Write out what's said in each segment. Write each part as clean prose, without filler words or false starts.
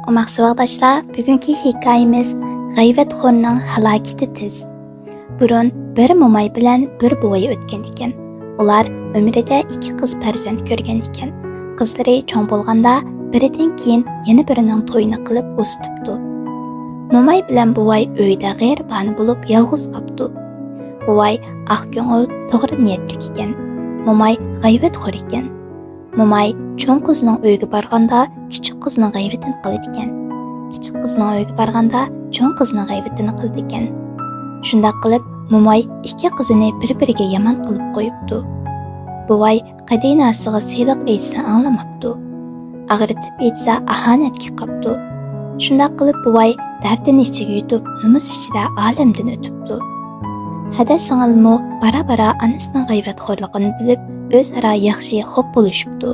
Hurmatli savatdoshlar, bugungi hikoyamiz g'ayvatxo'rning halokati tez. Burun bir mo'may bilan bir buvay o'tgan ekan. Ular umrida 2 qiz farzand ko'rgan ekan. Qizlari cho'ng bo'lganda biridan keyin yana birining to'yini qilib o'sibdi. Mo'may bilan buvay uyda g'eyribani bo'lib yolg'iz qolibdi. Buvay oq ko'ngil, to'g'ri niyatli ekan. Mo'may g'ayvatxo'r ekan. Mo'may cho'ng qizning uyiga borganda kichik qizning g'ayvatini qiladi ekan. Kichik qizning uyiga borganda cho'ng qizning g'ayvatini qildi ekan. Shunda qilib Mo'may 2 qizini bir-biriga yomon qilib qo'yibdi. Buvay qadinasiga seliq aytsa anglamabdi. Ag'ritib aytsa ahonatga qopdi. Shunda qilib buvay dardini ichiga yutib, numus ichida olamdan o'tibdi. Hada singilmi bara-bara onasining g'ayvatxo'rligini bilib, o'zaro yaxshi xo'p bo'lishibdi.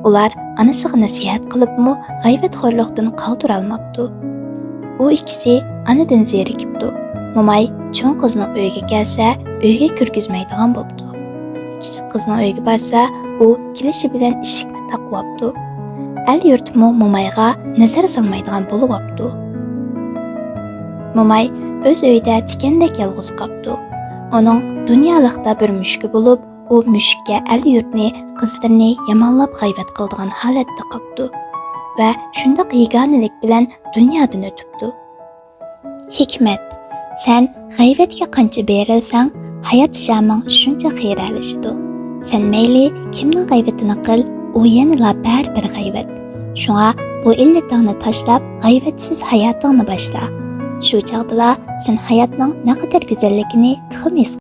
Ular onasiga nasihat qilibmi, g'ayvatxo'rlikdan qoldir olmabdi. U ikkisi anadan zerikibdi. Mo'may cho'ng qizning uyiga kelsa, uyga kirgizmaydigan bo'pti. Kichik qizning uyiga borsa, u kelishi bilan eshikni taqibdi. El-yurtmi Mo'mayga nazar solmaydigan bo'libdi. Mo'may o'z uyida tikandek yolg'iz qolibdi. Uning dunyolikda bir mushki bo'lib, u mushkka el-yurtni, qizlarni yomonlab g'ayvat qiladigan holatda qolibdi va shundoq yeganilik bilan dunyodan o'tibdi. Hikmat: sen g'ayvatga qancha berilsang, hayot shaming shuncha xayralashdi. Sen mayli kimning g'ayvatini qil, u yanala baribir g'ayvat. Shunga bu illatingni tashlab, g'ayvatsiz hayotingni boshla. Shu chog'da sen hayotning naqadar go'zalligini his